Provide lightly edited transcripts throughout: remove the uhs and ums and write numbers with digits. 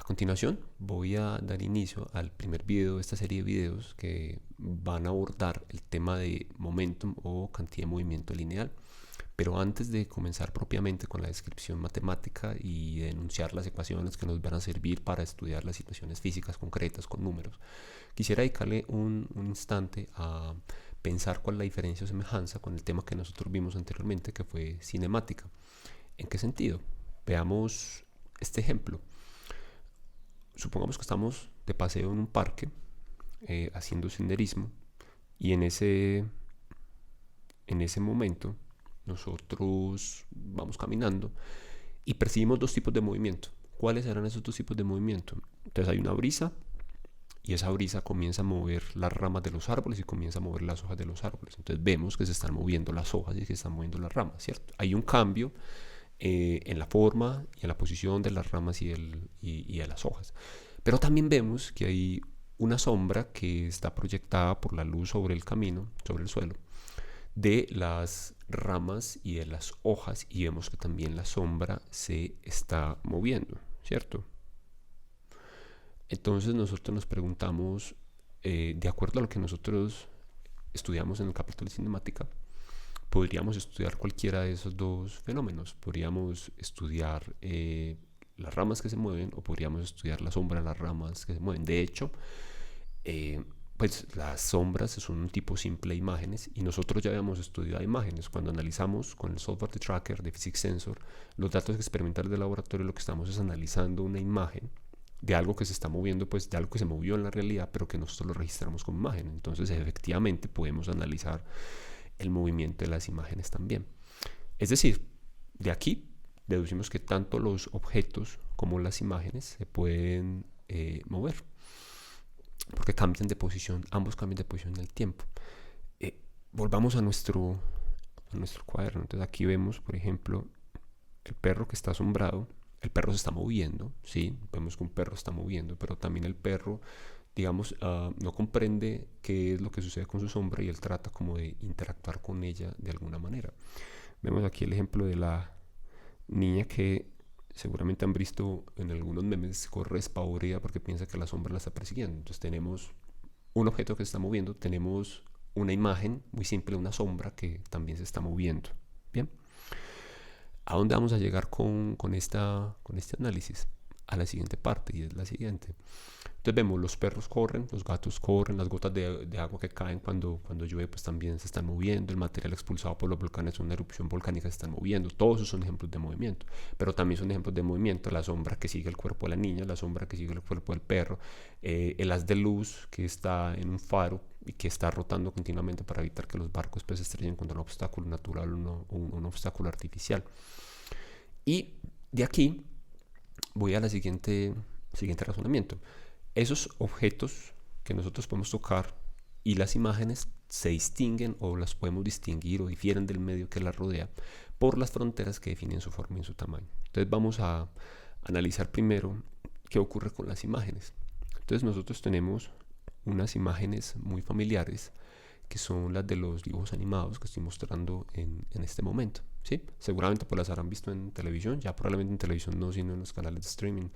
A continuación, voy a dar inicio al primer video de esta serie de videos que van a abordar el tema de momentum o cantidad de movimiento lineal. Pero antes de comenzar propiamente con la descripción matemática y de enunciar las ecuaciones que nos van a servir para estudiar las situaciones físicas concretas con números, quisiera dedicarle un instante a pensar cuál es la diferencia o semejanza con el tema que nosotros vimos anteriormente, que fue cinemática. ¿En qué sentido? Veamos este ejemplo. Supongamos que estamos de paseo en un parque haciendo senderismo y en ese momento nosotros vamos caminando y percibimos dos tipos de movimiento. ¿Cuáles eran esos dos tipos de movimiento? Entonces hay una brisa y esa brisa comienza a mover las ramas de los árboles y comienza a mover las hojas de los árboles. Entonces vemos que se están moviendo las hojas y que se están moviendo las ramas, ¿cierto? Hay un cambio en la forma y en la posición de las ramas y de las hojas. Pero también vemos que hay una sombra que está proyectada por la luz sobre el camino, sobre el suelo, de las ramas y de las hojas, y vemos que también la sombra se está moviendo, ¿cierto? Entonces nosotros nos preguntamos, de acuerdo a lo que nosotros estudiamos en el capítulo de cinemática, podríamos estudiar cualquiera de esos dos fenómenos. Podríamos estudiar las ramas que se mueven o podríamos estudiar la sombra de las ramas que se mueven. De hecho, pues las sombras son un tipo simple de imágenes y nosotros ya habíamos estudiado imágenes. Cuando analizamos con el software de tracker de Physics Sensor los datos experimentales del laboratorio, lo que estamos es analizando una imagen de algo que se está moviendo, pues de algo que se movió en la realidad, pero que nosotros lo registramos como imagen. Entonces, efectivamente, podemos analizar el movimiento de las imágenes también. Es decir, de aquí deducimos que tanto los objetos como las imágenes se pueden mover, porque cambian de posición, ambos cambian de posición en el tiempo. Volvamos a nuestro cuaderno. Entonces aquí vemos, por ejemplo, el perro que está asombrado. El perro se está moviendo, ¿sí? Vemos que un perro está moviendo, pero también el perro, digamos, no comprende qué es lo que sucede con su sombra y él trata como de interactuar con ella de alguna manera. Vemos aquí el ejemplo de la niña que seguramente han visto en algunos memes, corre despavorida porque piensa que la sombra la está persiguiendo. Entonces tenemos un objeto que se está moviendo, tenemos una imagen muy simple, una sombra que también se está moviendo. Bien. ¿A dónde vamos a llegar con este análisis? A la siguiente parte, y es la siguiente. Entonces vemos, los perros corren, los gatos corren, las gotas de agua que caen cuando llueve pues también se están moviendo, el material expulsado por los volcanes, una erupción volcánica, se están moviendo. Todos esos son ejemplos de movimiento, pero también son ejemplos de movimiento la sombra que sigue el cuerpo de la niña, la sombra que sigue el cuerpo del perro, el haz de luz que está en un faro y que está rotando continuamente para evitar que los barcos pues se estrellen contra un obstáculo natural o un obstáculo artificial. Y de aquí voy a la siguiente razonamiento. Esos objetos que nosotros podemos tocar y las imágenes se distinguen o las podemos distinguir o difieren del medio que las rodea por las fronteras que definen su forma y su tamaño. Entonces vamos a analizar primero qué ocurre con las imágenes. Entonces nosotros tenemos unas imágenes muy familiares que son las de los dibujos animados que estoy mostrando en este momento, ¿sí? Seguramente pues las habrán visto en televisión, ya probablemente en televisión no, sino en los canales de streaming.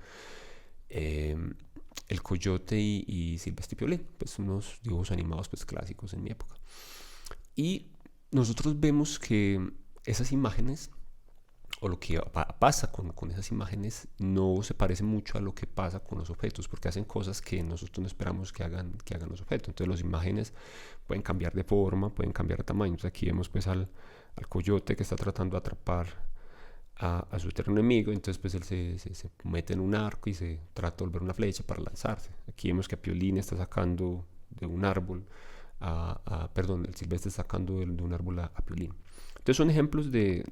El Coyote y Silvestre y Piolín, pues unos dibujos animados pues clásicos en mi época. Y nosotros vemos que esas imágenes o lo que pasa con esas imágenes no se parece mucho a lo que pasa con los objetos, porque hacen cosas que nosotros no esperamos que hagan los objetos. Entonces las imágenes pueden cambiar de forma, pueden cambiar de tamaño. Entonces aquí vemos pues al coyote que está tratando de atrapar a su eterno enemigo, entonces pues él se mete en un arco y se trata de volver una flecha para lanzarse. Aquí vemos que a Piolín está sacando de un árbol, perdón, el Silvestre está sacando de un árbol a Piolín. Entonces son ejemplos de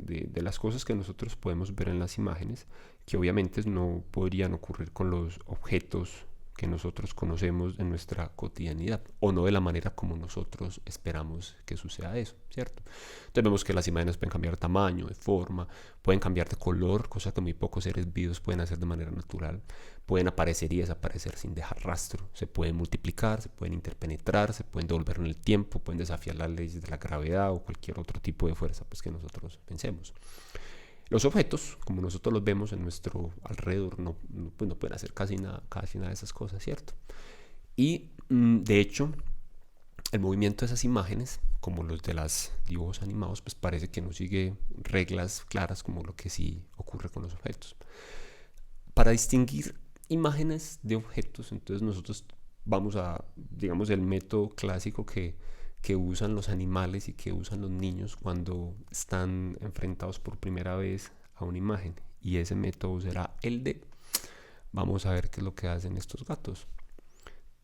las cosas que nosotros podemos ver en las imágenes, que obviamente no podrían ocurrir con los objetos que nosotros conocemos en nuestra cotidianidad, o no de la manera como nosotros esperamos que suceda eso, ¿cierto? Entonces vemos que las imágenes pueden cambiar de tamaño, de forma, pueden cambiar de color, cosa que muy pocos seres vivos pueden hacer de manera natural, pueden aparecer y desaparecer sin dejar rastro, se pueden multiplicar, se pueden interpenetrar, se pueden devolver en el tiempo, pueden desafiar las leyes de la gravedad o cualquier otro tipo de fuerza pues, que nosotros pensemos. Los objetos, como nosotros los vemos en nuestro alrededor, pues no pueden hacer casi nada de esas cosas, ¿cierto? Y de hecho, el movimiento de esas imágenes, como los de los dibujos animados, pues parece que no sigue reglas claras como lo que sí ocurre con los objetos. Para distinguir imágenes de objetos, entonces nosotros vamos a, digamos, el método clásico que usan los animales y que usan los niños cuando están enfrentados por primera vez a una imagen. Y ese método será el de, vamos a ver qué es lo que hacen estos gatos.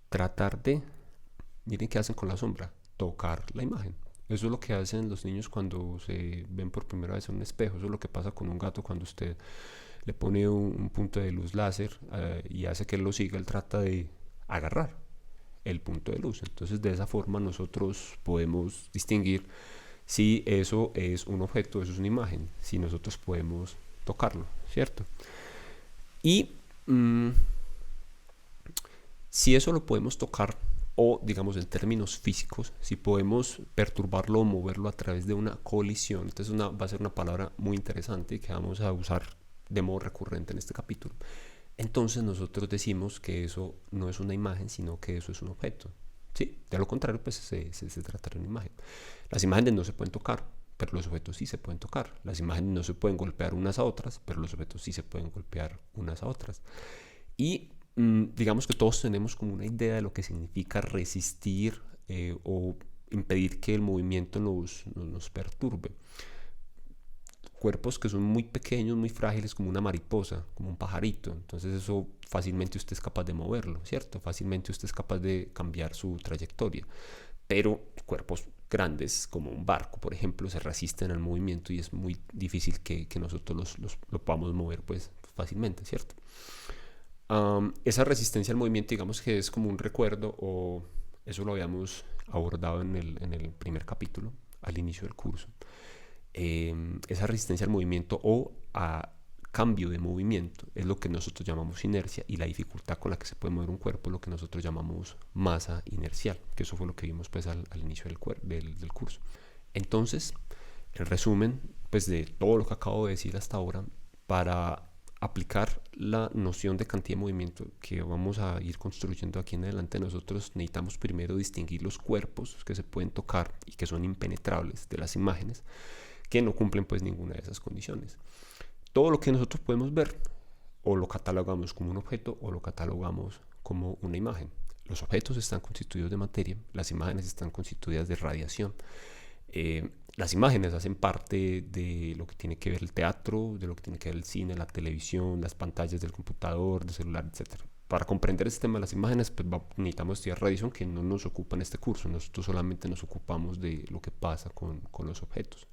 Tratar de, miren qué hacen con la sombra, tocar la imagen. Eso es lo que hacen los niños cuando se ven por primera vez en un espejo. Eso es lo que pasa con un gato cuando usted le pone un punto de luz láser y hace que él lo siga. Él trata de agarrar el punto de luz. Entonces de esa forma nosotros podemos distinguir si eso es un objeto, eso es una imagen, si nosotros podemos tocarlo, ¿cierto? Y si eso lo podemos tocar, o digamos en términos físicos, si podemos perturbarlo o moverlo a través de una colisión, entonces va a ser una palabra muy interesante que vamos a usar de modo recurrente en este capítulo. Entonces nosotros decimos que eso no es una imagen, sino que eso es un objeto. ¿Sí? De lo contrario, pues se trata de una imagen. Las imágenes no se pueden tocar, pero los objetos sí se pueden tocar. Las imágenes no se pueden golpear unas a otras, pero los objetos sí se pueden golpear unas a otras. Y digamos que todos tenemos como una idea de lo que significa resistir o impedir que el movimiento nos perturbe. Cuerpos que son muy pequeños, muy frágiles, como una mariposa, como un pajarito. Entonces eso fácilmente usted es capaz de moverlo, ¿cierto? Fácilmente usted es capaz de cambiar su trayectoria. Pero cuerpos grandes, como un barco, por ejemplo, se resisten al movimiento y es muy difícil que nosotros lo podamos mover pues fácilmente, ¿cierto? Esa resistencia al movimiento, digamos que es como un recuerdo, o eso lo habíamos abordado en el primer capítulo, al inicio del curso. Esa resistencia al movimiento o a cambio de movimiento es lo que nosotros llamamos inercia, y la dificultad con la que se puede mover un cuerpo es lo que nosotros llamamos masa inercial, que eso fue lo que vimos pues al inicio del curso. Entonces, en resumen pues de todo lo que acabo de decir hasta ahora, para aplicar la noción de cantidad de movimiento que vamos a ir construyendo aquí en adelante, nosotros necesitamos primero distinguir los cuerpos que se pueden tocar y que son impenetrables de las imágenes que no cumplen pues ninguna de esas condiciones. Todo lo que nosotros podemos ver o lo catalogamos como un objeto o lo catalogamos como una imagen. Los objetos están constituidos de materia, las imágenes están constituidas de radiación. Las imágenes hacen parte de lo que tiene que ver el teatro, de lo que tiene que ver el cine, la televisión, las pantallas del computador, del celular, etc. Para comprender este tema de las imágenes, pues necesitamos estudiar radiación, que no nos ocupa en este curso. Nosotros solamente nos ocupamos de lo que pasa con los objetos.